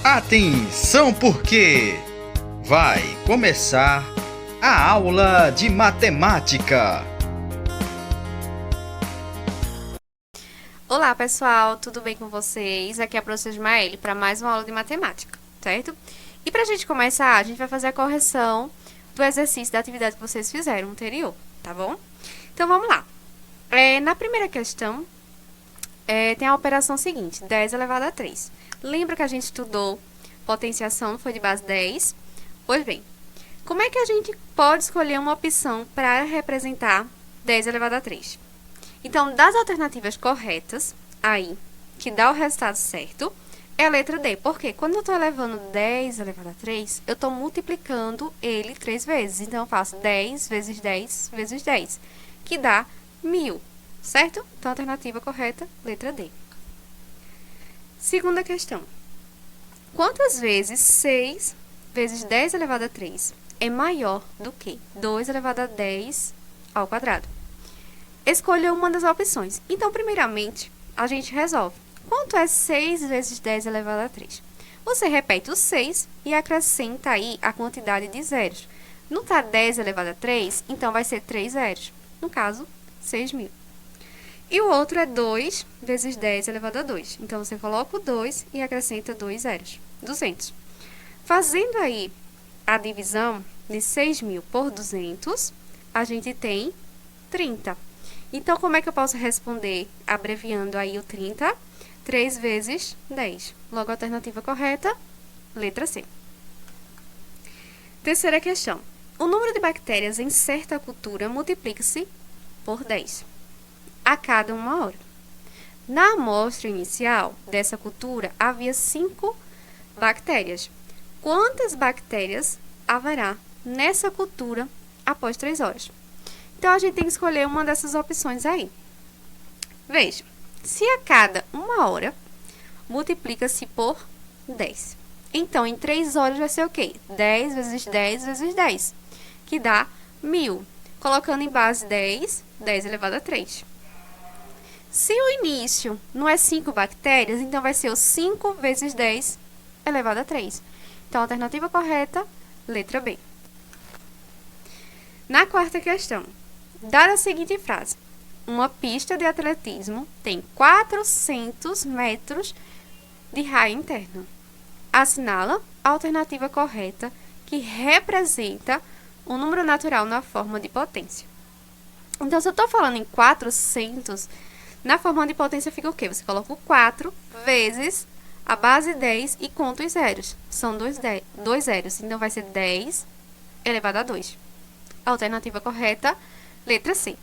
Atenção, porque vai começar a aula de matemática. Olá pessoal, tudo bem com vocês? Aqui é a professora Ismaele para mais uma aula de matemática, certo? E para a gente começar, a gente vai fazer a correção do exercício da atividade que vocês fizeram anterior, tá bom? Então vamos lá. Na primeira questão, tem a operação seguinte, 10 elevado a 3. Lembra que a gente estudou potenciação, foi de base 10? Pois bem, como é que a gente pode escolher uma opção para representar 10 elevado a 3? Então, das alternativas corretas, aí, que dá o resultado certo, é a letra D. Porque quando eu estou elevando 10 elevado a 3, eu estou multiplicando ele 3 vezes. Então, eu faço 10 vezes 10 vezes 10, que dá 1000, certo? Então, a alternativa correta, letra D. Segunda questão. Quantas vezes 6 vezes 10 elevado a 3 é maior do que 2 elevado a 10 ao quadrado? Escolha uma das opções. Então, primeiramente, a gente resolve. Quanto é 6 vezes 10 elevado a 3? Você repete o 6 e acrescenta aí a quantidade de zeros. Não está 10 elevado a 3, então vai ser 3 zeros. No caso, 6.000. E o outro é 2 vezes 10 elevado a 2. Então, você coloca o 2 e acrescenta 2 zeros. 200. Fazendo aí a divisão de 6.000 por 200, a gente tem 30. Então, como é que eu posso responder abreviando aí o 30? 3 vezes 10. Logo, a alternativa correta, letra C. Terceira questão. O número de bactérias em certa cultura multiplica-se por 10 a cada 1 hora. Na amostra inicial dessa cultura, havia 5 bactérias. Quantas bactérias haverá nessa cultura após 3 horas? Então, a gente tem que escolher uma dessas opções aí. Veja, se a cada 1 hora, multiplica-se por 10. Então, em 3 horas vai ser o quê? 10 vezes 10 vezes 10, que dá 1000. Colocando em base 10, 10 elevado a 3. Se o início não é 5 bactérias, então vai ser o 5 vezes 10 elevado a 3. Então, a alternativa correta, letra B. Na quarta questão, dada a seguinte frase: uma pista de atletismo tem 400 metros de raio interno. Assinala a alternativa correta que representa o número natural na forma de potência. Então, se eu estou falando em 400, na forma de potência fica o quê? Você coloca o 4 vezes a base 10 e conta os zeros. São 2 zeros, então vai ser 10 elevado a 2. A alternativa correta, letra C.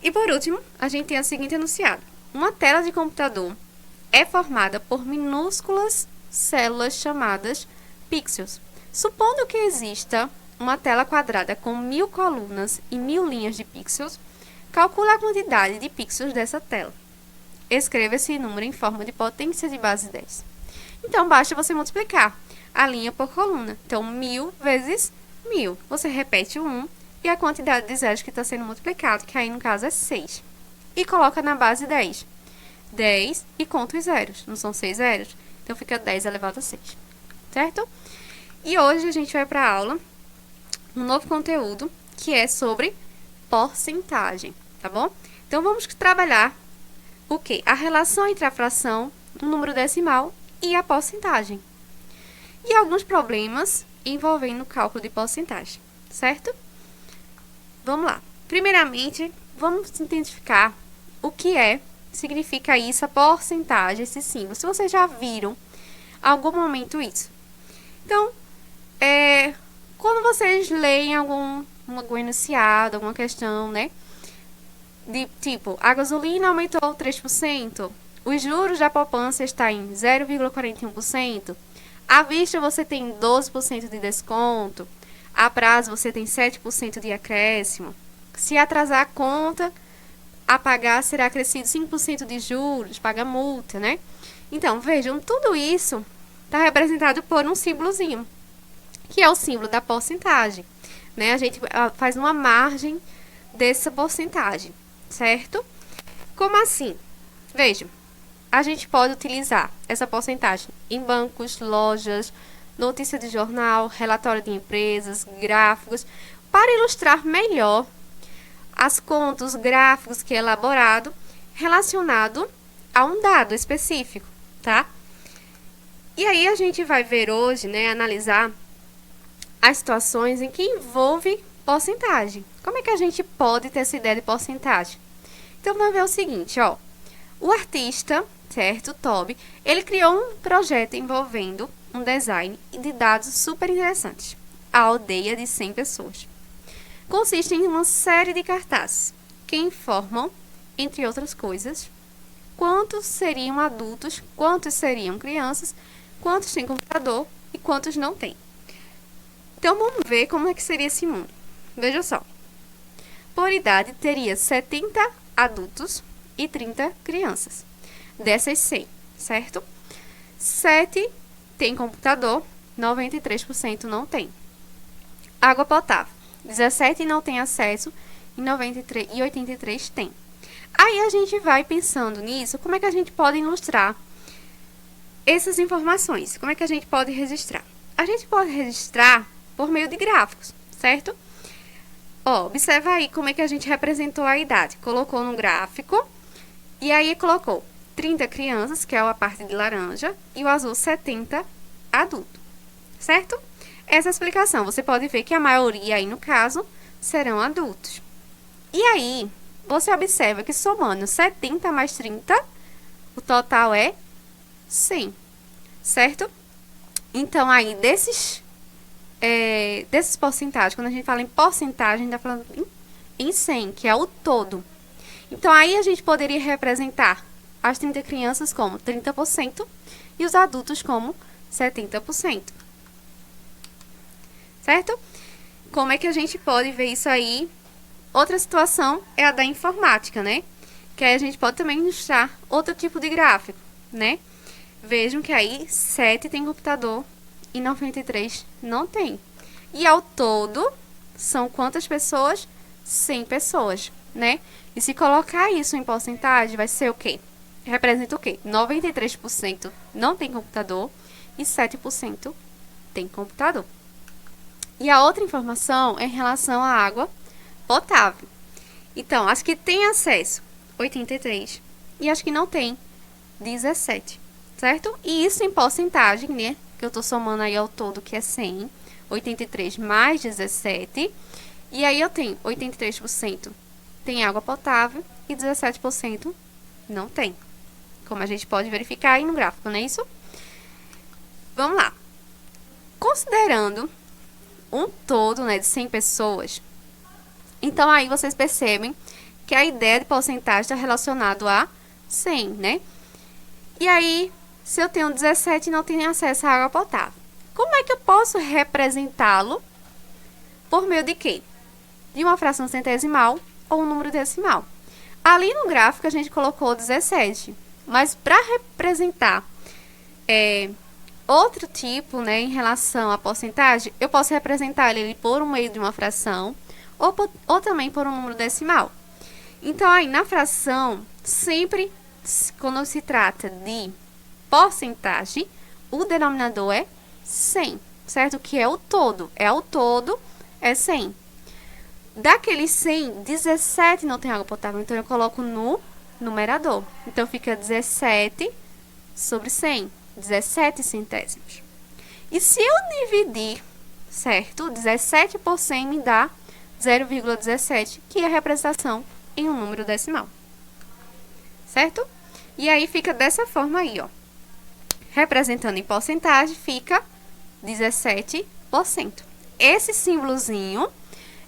E por último, a gente tem a seguinte enunciado: uma tela de computador é formada por minúsculas células chamadas pixels. Supondo que exista uma tela quadrada com 1000 colunas e 1000 linhas de pixels, calcule a quantidade de pixels dessa tela. Escreva esse número em forma de potência de base 10. Então, basta você multiplicar a linha por coluna. Então, 1000 vezes 1000. Você repete o 1 e a quantidade de zeros que está sendo multiplicado, que aí no caso é 6. E coloca na base 10. 10 e conta os zeros. Não são 6 zeros? Então, fica 10 elevado a 6. Certo? E hoje a gente vai para a aula, um novo conteúdo, que é sobre porcentagem, tá bom? Então, vamos trabalhar o quê? A relação entre a fração, o número decimal e a porcentagem. E alguns problemas envolvendo o cálculo de porcentagem, certo? Vamos lá. Primeiramente, vamos identificar o que significa isso, a porcentagem, esse símbolo. Se vocês já viram em algum momento isso. Então, quando vocês leem algum enunciado, alguma questão, né? De tipo, a gasolina aumentou 3%, os juros da poupança está em 0,41%, à vista você tem 12% de desconto, a prazo você tem 7% de acréscimo, se atrasar a conta a pagar será acrescido 5% de juros, paga multa, né? Então, vejam, tudo isso está representado por um símbolozinho, que é o símbolo da porcentagem, né? A gente faz uma margem dessa porcentagem, certo? Como assim? Vejam, a gente pode utilizar essa porcentagem em bancos, lojas, notícia de jornal, relatório de empresas, gráficos, para ilustrar melhor as contas, os gráficos que é elaborado relacionado a um dado específico, tá? E aí a gente vai ver hoje, né, analisar as situações em que envolve porcentagem. Como é que a gente pode ter essa ideia de porcentagem? Então, vamos ver o seguinte, ó. O artista, certo, Toby, ele criou um projeto envolvendo um design de dados super interessantes. A aldeia de 100 pessoas. Consiste em uma série de cartazes que informam, entre outras coisas, quantos seriam adultos, quantos seriam crianças, quantos têm computador e quantos não têm. Então, vamos ver como é que seria esse mundo. Veja só. Por idade, teria 70 adultos e 30 crianças. Dessas 100, certo? 7 tem computador, 93% não tem. Água potável. 17 não tem acesso e 83 tem. Aí a gente vai pensando nisso, como é que a gente pode ilustrar essas informações? Como é que a gente pode registrar? A gente pode registrar por meio de gráficos, certo? Ó, observa aí como é que a gente representou a idade. Colocou no gráfico e aí colocou 30 crianças, que é a parte de laranja, e o azul 70 adultos, certo? Essa explicação, você pode ver que a maioria aí, no caso, serão adultos. E aí, você observa que somando 70 mais 30, o total é 100, certo? Então, aí, desses porcentagens, quando a gente fala em porcentagem, a gente está falando em 100, que é o todo. Então, aí a gente poderia representar as 30 crianças como 30% e os adultos como 70%. Certo? Como é que a gente pode ver isso aí? Outra situação é a da informática, né? Que aí a gente pode também ilustrar outro tipo de gráfico, né? Vejam que aí 7 tem computador e 93 não tem. E ao todo, são quantas pessoas? 100 pessoas, né? E se colocar isso em porcentagem, vai ser o quê? Representa o quê? 93% não tem computador e 7% tem computador. E a outra informação é em relação à água potável. Então, as que têm acesso, 83, e as que não têm, 17, certo? E isso em porcentagem, né? Que eu tô somando aí ao todo, que é 100, 83 mais 17. E aí eu tenho 83% tem água potável e 17% não tem. Como a gente pode verificar aí no gráfico, não é isso? Vamos lá. Considerando um todo, né, de 100 pessoas, então aí vocês percebem que a ideia de porcentagem está relacionado a 100, né? E aí, se eu tenho 17 e não tenho acesso à água potável, como é que eu posso representá-lo? Por meio de quê? De uma fração centesimal ou um número decimal. Ali no gráfico a gente colocou 17, mas para representar outro tipo, né, em relação à porcentagem, eu posso representar ele por meio de uma fração ou também por um número decimal. Então, aí na fração, sempre quando se trata de porcentagem, o denominador é 100, certo? Que é o todo. É 100. Daqueles 100, 17 não tem água potável, então eu coloco no numerador. Então, fica 17 sobre 100. 17 centésimos. E se eu dividir, certo? 17 por 100 me dá 0,17, que é a representação em um número decimal. Certo? E aí fica dessa forma aí, ó. Representando em porcentagem, fica 17%. Esse símbolozinho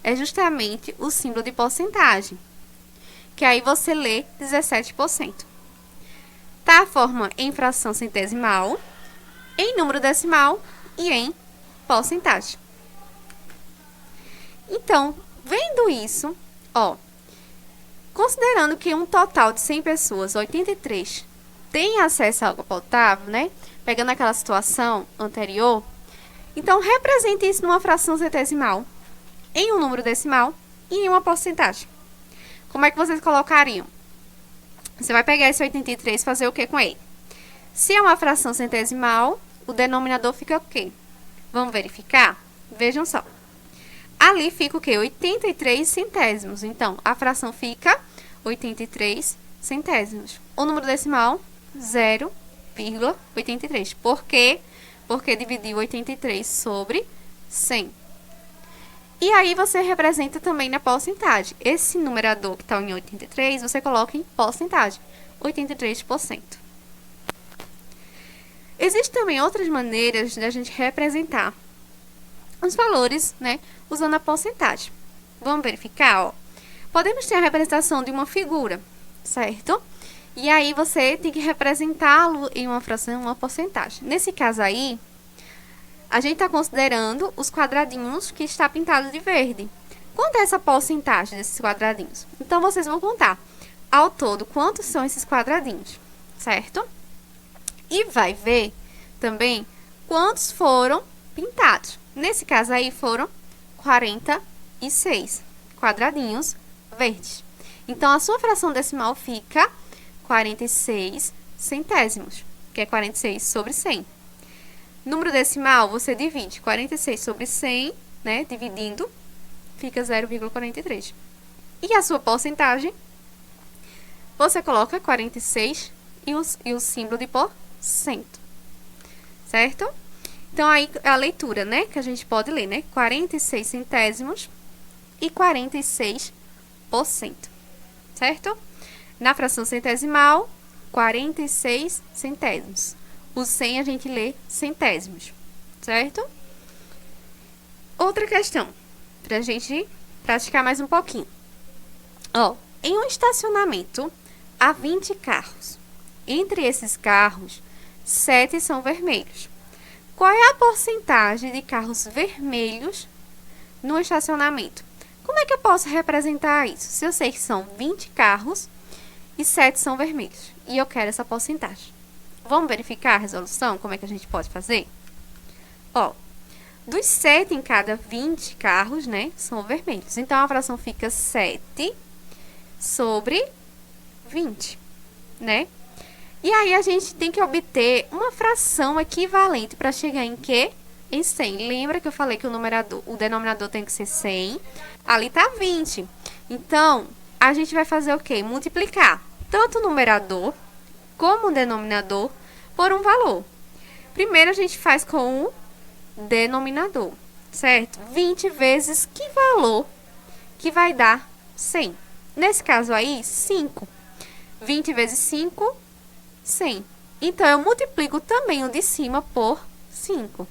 é justamente o símbolo de porcentagem, que aí você lê 17%. Tá a forma em fração centesimal, em número decimal e em porcentagem. Então, vendo isso, ó, considerando que um total de 100 pessoas, 83, tem acesso à água potável, né? Pegando aquela situação anterior, então represente isso numa fração centesimal, em um número decimal e em uma porcentagem. Como é que vocês colocariam? Você vai pegar esse 83 e fazer o que com ele? Se é uma fração centesimal, o denominador fica o quê? Vamos verificar? Vejam só. Ali fica o quê? 83 centésimos. Então, a fração fica 83 centésimos. O número decimal, 0,83. Por quê? Porque dividiu 83 sobre 100. E aí, você representa também na porcentagem. Esse numerador que está em 83, você coloca em porcentagem, 83%. Existem também outras maneiras de a gente representar os valores, né, usando a porcentagem. Vamos verificar, ó. Podemos ter a representação de uma figura, certo? E aí, você tem que representá-lo em uma fração, uma porcentagem. Nesse caso aí, a gente está considerando os quadradinhos que está pintado de verde. Quanto é essa porcentagem desses quadradinhos? Então, vocês vão contar ao todo quantos são esses quadradinhos, certo? E vai ver também quantos foram pintados. Nesse caso aí, foram 46 quadradinhos verdes. Então, a sua fração decimal fica 46 centésimos, que é 46 sobre 100. Número decimal, você divide 46 sobre 100, né? Dividindo, fica 0,43. E a sua porcentagem, você coloca 46 e o símbolo de porcento, certo? Então, aí a leitura, né? Que a gente pode ler, né? 46 centésimos e 46%, certo? Na fração centesimal, 46 centésimos. O 100 a gente lê centésimos, certo? Outra questão, para a gente praticar mais um pouquinho. Ó, em um estacionamento, há 20 carros. Entre esses carros, 7 são vermelhos. Qual é a porcentagem de carros vermelhos no estacionamento? Como é que eu posso representar isso? Se eu sei que são 20 carros e 7 são vermelhos, e eu quero essa porcentagem. Vamos verificar a resolução? Como é que a gente pode fazer? Ó, dos 7 em cada 20 carros, né, são vermelhos. Então, a fração fica 7 sobre 20, né? E aí, a gente tem que obter uma fração equivalente para chegar em quê? Em 100. Lembra que eu falei que o denominador tem que ser 100? Ali tá 20. Então, a gente vai fazer o quê? Multiplicar tanto o numerador como o denominador por um valor. Primeiro, a gente faz com o denominador, certo? 20 vezes que valor que vai dar 100? Nesse caso aí, 5. 20 vezes 5, 100. Então, eu multiplico também o de cima por 5.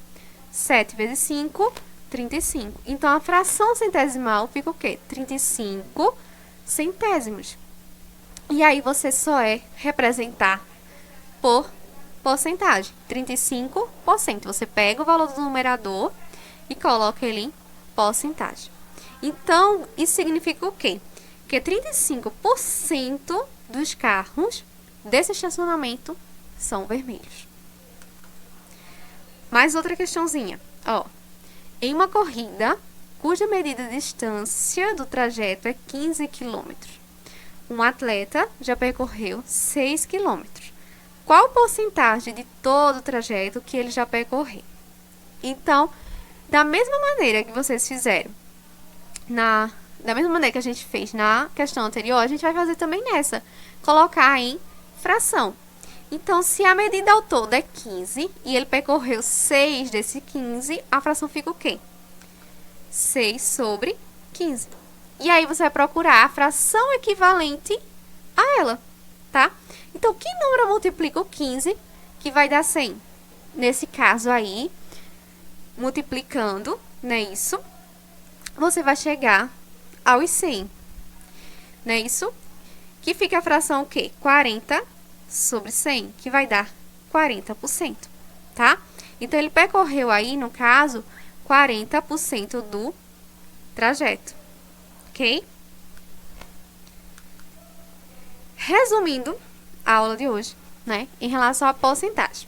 7 vezes 5, 35. Então, a fração centesimal fica o quê? 35 centésimos. E aí, você só representar por porcentagem. 35%. Você pega o valor do numerador e coloca ele em porcentagem. Então, isso significa o quê? Que 35% dos carros desse estacionamento são vermelhos. Mais outra questãozinha. Ó, em uma corrida cuja medida de distância do trajeto é 15 km, um atleta já percorreu 6 km. Qual porcentagem de todo o trajeto que ele já percorreu? Então, da mesma maneira que vocês fizeram, da mesma maneira que a gente fez na questão anterior, a gente vai fazer também nessa. Colocar em fração. Então, se a medida ao todo é 15 e ele percorreu 6 desse 15, a fração fica o quê? 6 sobre 15. E aí, você vai procurar a fração equivalente a ela, tá? Então, que número multiplica o 15 que vai dar 100? Nesse caso aí, multiplicando, né, isso, você vai chegar aos 100. Não é isso? Que fica a fração o quê? 40 sobre 100, que vai dar 40%, tá? Então, ele percorreu aí, no caso, 40% do trajeto, ok? Resumindo a aula de hoje, né, em relação à porcentagem.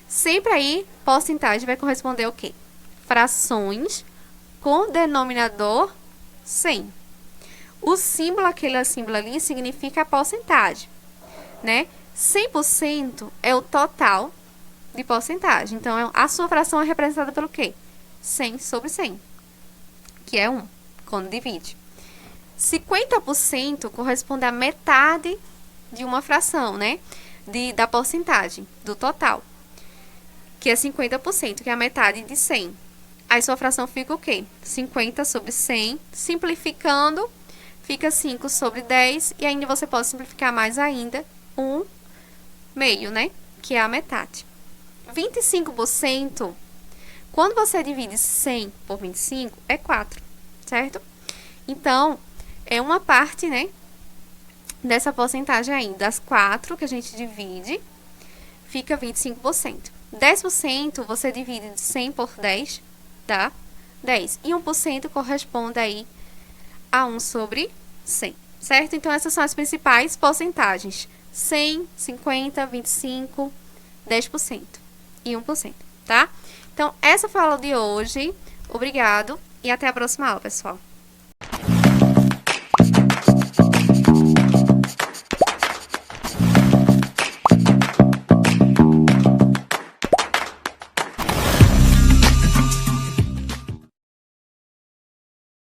Sempre aí, porcentagem vai corresponder ao quê? Frações com denominador 100. O símbolo, aquele símbolo ali, significa a porcentagem. né? 100% é o total de porcentagem. Então, a sua fração é representada pelo quê? 100 sobre 100, que é 1, quando divide. 50% corresponde à metade de uma fração, né? Da porcentagem, do total, que é 50%, que é a metade de 100. Aí sua fração fica o quê? 50 sobre 100, simplificando, fica 5 sobre 10, e ainda você pode simplificar mais ainda, 1 meio, né? Que é a metade. 25%, quando você divide 100 por 25, é 4, certo? Então, é uma parte, né, dessa porcentagem aí, das 4 que a gente divide, fica 25%. 10% você divide de 100 por 10, dá 10. E 1% corresponde aí a 1 sobre 100, certo? Então, essas são as principais porcentagens: 100, 50, 25, 10% e 1%, tá? Então, essa foi a aula de hoje. Obrigado e até a próxima aula, pessoal.